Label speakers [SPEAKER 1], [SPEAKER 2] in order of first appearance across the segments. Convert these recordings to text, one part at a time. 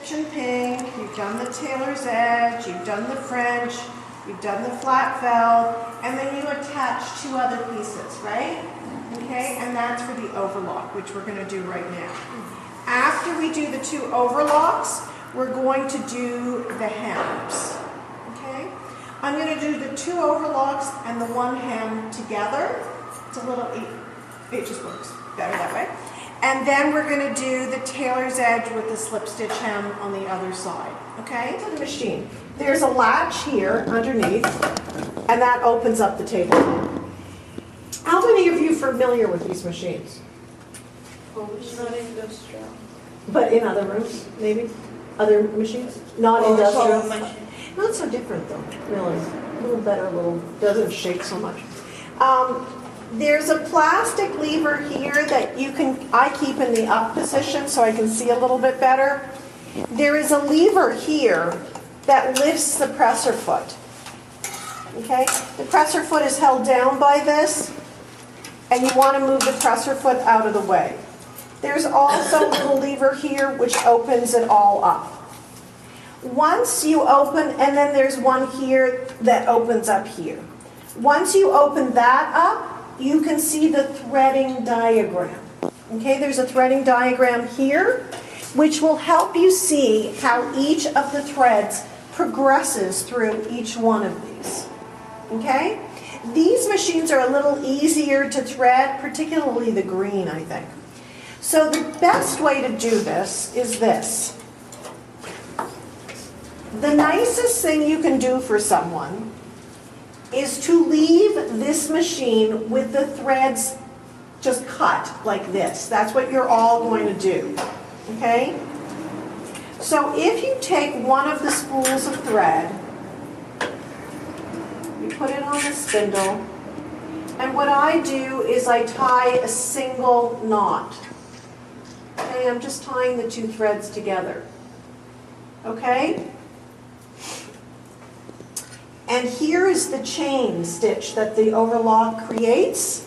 [SPEAKER 1] stitch in pink, you've done the tailor's edge, you've done the French, you've done the flat felt, and then you attach 2 other pieces, right? Okay, and that's for the overlock, which we're going to do right now. After we do the 2 overlocks, we're going to do the hems. Okay? I'm going to do the 2 overlocks and the 1 hem together. It's a little, it just works better that way. And then we're going to do the tailor's edge with the slip stitch hem on the other side. Okay? To the machine. There's a latch here underneath, and that opens up the table. How many of you are familiar with these machines?
[SPEAKER 2] Not industrial.
[SPEAKER 1] But in other rooms, maybe? Other machines? Not industrial? Not so different though, really. A little better, doesn't shake so much. There's a plastic lever here that I keep in the up position so I can see a little bit better. There is a lever here that lifts the presser foot. Okay? The presser foot is held down by this, and you want to move the presser foot out of the way. There's also a little lever here which opens it all up. Once you open, and then there's one here that opens up here. Once you open that up, you can see the threading diagram. Okay, there's a threading diagram here, which will help you see how each of the threads progresses through each one of these. Okay? These machines are a little easier to thread, particularly the green, I think. So the best way to do this is this. The nicest thing you can do for someone is to leave this machine with the threads just cut like this. That's what you're all going to do. Okay? So if you take one of the spools of thread, you put it on the spindle, and what I do is I tie a single knot. Okay, I'm just tying the 2 threads together. Okay? And here is the chain stitch that the overlock creates.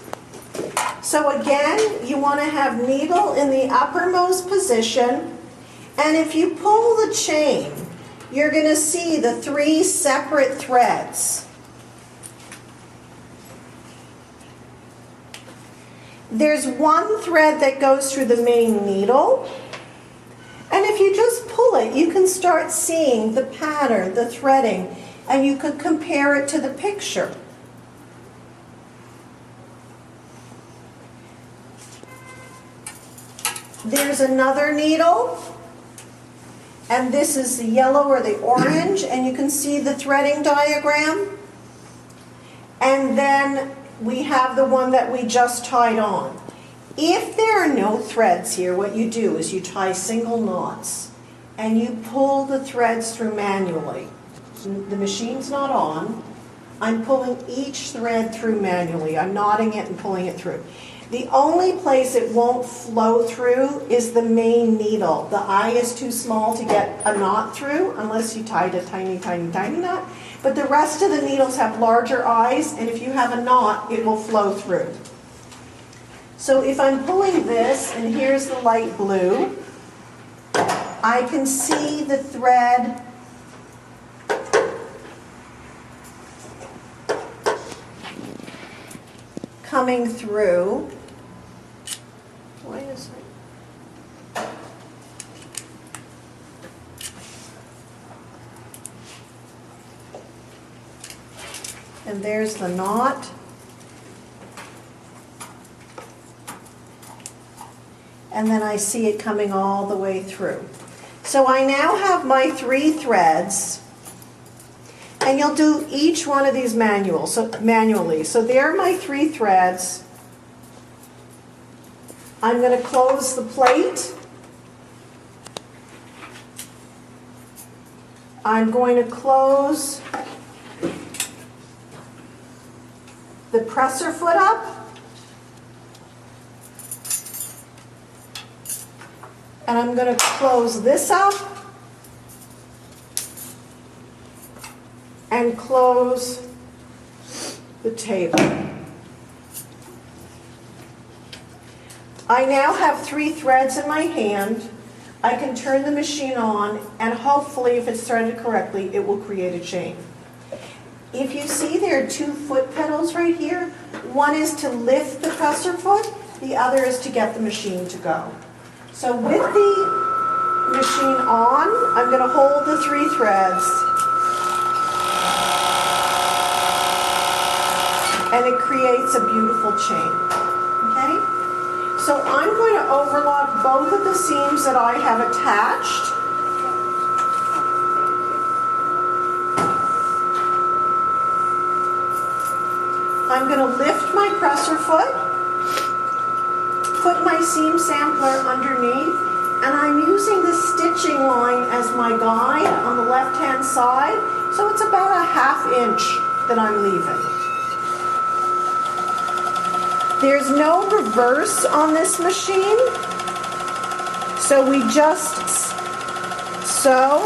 [SPEAKER 1] So again, you want to have needle in the uppermost position, and if you pull the chain, you're going to see the 3 separate threads. There's 1 thread that goes through the main needle, and if you just pull it, you can start seeing the pattern, the threading, and you can compare it to the picture. There's another needle, and this is the yellow or the orange, and you can see the threading diagram. And then we have the one that we just tied on. If there are no threads here, what you do is you tie single knots, and you pull the threads through manually. The machine's not on. I'm pulling each thread through manually. I'm knotting it and pulling it through. The only place it won't flow through is the main needle. The eye is too small to get a knot through unless you tied a tiny, tiny, tiny knot. But the rest of the needles have larger eyes, and if you have a knot, it will flow through. So if I'm pulling this, and here's the light blue, I can see the thread coming through. Why is it? And there's the knot. And then I see it coming all the way through. So I now have my 3 threads. And you'll do each one of these manually. So there are my 3 threads. I'm going to close the plate. I'm going to close the presser foot up. And I'm going to close this up. And close the table. I now have 3 threads in my hand. I can turn the machine on, and hopefully, if it's threaded correctly, it will create a chain. If you see there are 2 foot pedals right here, one is to lift the presser foot, the other is to get the machine to go. So with the machine on, I'm going to hold the 3 threads, and it creates a beautiful chain. Okay? So I'm going to overlock both of the seams that I have attached. I'm going to lift my presser foot, put my seam sampler underneath, and I'm using the stitching line as my guide on the left-hand side, so it's about a 1/2 inch that I'm leaving. There's no reverse on this machine, so we just sew.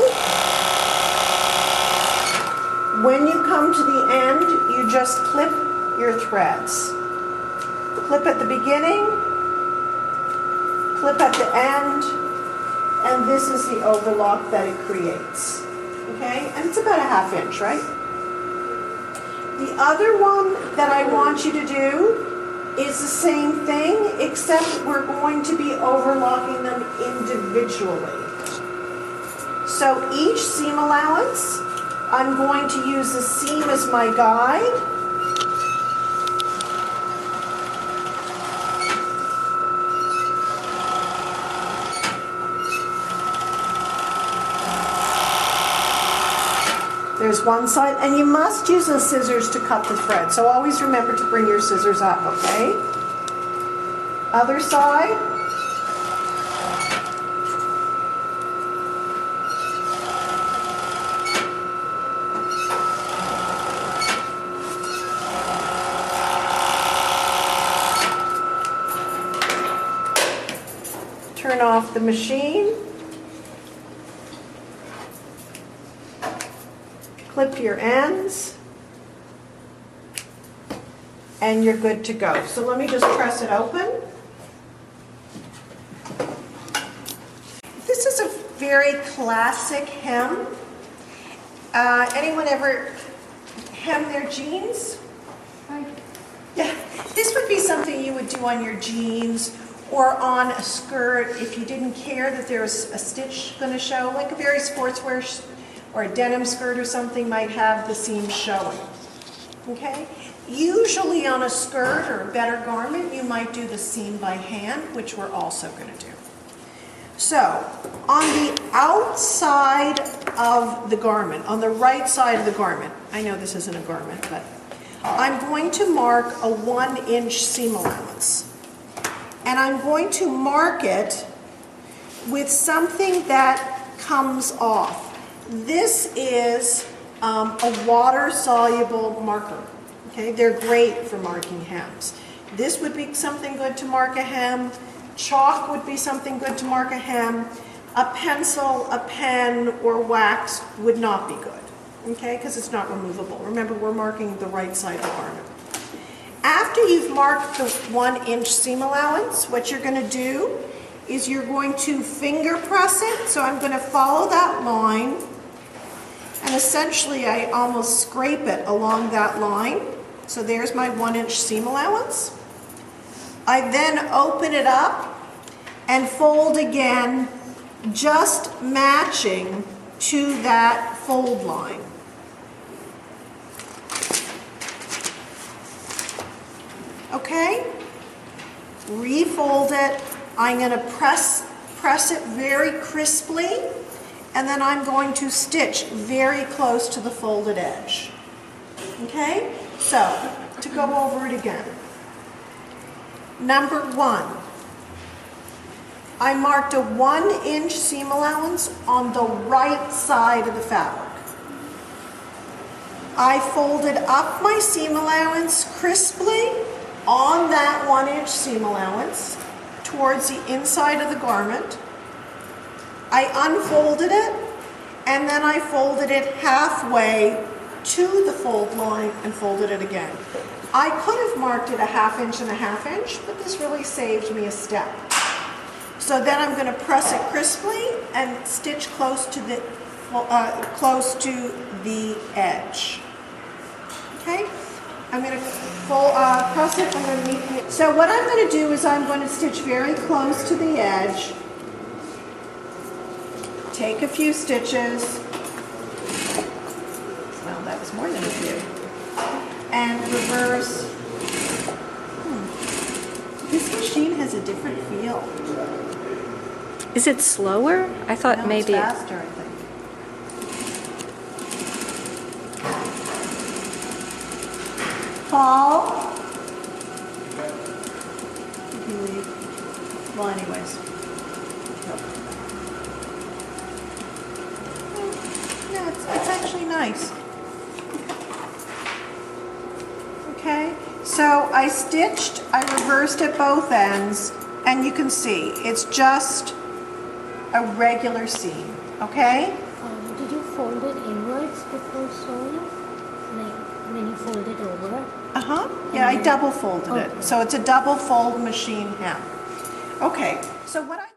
[SPEAKER 1] When you come to the end, you just clip your threads. Clip at the beginning, clip at the end, and this is the overlock that it creates. Okay, and it's about a 1/2 inch, right? The other one that I want you to do is the same thing, except we're going to be overlocking them individually. So each seam allowance, I'm going to use the seam as my guide. There's one side, and you must use the scissors to cut the thread. So always remember to bring your scissors up, okay? Other side. Turn off the machine. Clip your ends, and you're good to go. So let me just press it open. This is a very classic hem. Anyone ever hem their jeans? Yeah, this would be something you would do on your jeans or on a skirt if you didn't care that there was a stitch going to show, like a very sportswear or a denim skirt or something might have the seam showing. Okay? Usually on a skirt or a better garment, you might do the seam by hand, which we're also going to do. So, on the outside of the garment, on the right side of the garment, I know this isn't a garment, but I'm going to mark a 1-inch seam allowance. And I'm going to mark it with something that comes off. This is a water-soluble marker. Okay, they're great for marking hems. This would be something good to mark a hem. Chalk would be something good to mark a hem. A pencil, a pen, or wax would not be good. Okay, because it's not removable. Remember, we're marking the right side of the garment. After you've marked the 1-inch seam allowance, what you're going to do is you're going to finger press it. So I'm going to follow that line. And essentially, I almost scrape it along that line. So there's my 1-inch seam allowance. I then open it up and fold again, just matching to that fold line. Okay? Refold it. I'm going to press it very crisply. And then I'm going to stitch very close to the folded edge. Okay? So, to go over it again. Number 1, I marked a 1-inch seam allowance on the right side of the fabric. I folded up my seam allowance crisply on that 1-inch seam allowance towards the inside of the garment. I unfolded it, and then I folded it halfway to the fold line and folded it again. I could have marked it a 1/2 inch and a 1/2 inch, but this really saved me a step. So then I'm going to press it crisply and stitch close to the edge. Okay? I'm going to press it underneath it. So what I'm going to do is I'm going to stitch very close to the edge. Take a few stitches. Well, that was more than a few. And reverse. This machine has a different feel.
[SPEAKER 3] Is it slower? I thought
[SPEAKER 1] No,
[SPEAKER 3] maybe.
[SPEAKER 1] it's faster, I think. Paul? Did he leave? Well, anyways. Yeah, it's actually nice. Okay, so I reversed at both ends, and you can see it's just a regular seam, okay?
[SPEAKER 4] Did you fold it inwards before sewing? Like when you fold it over?
[SPEAKER 1] Yeah, I double folded it. So it's a double fold machine hem. Okay, so what I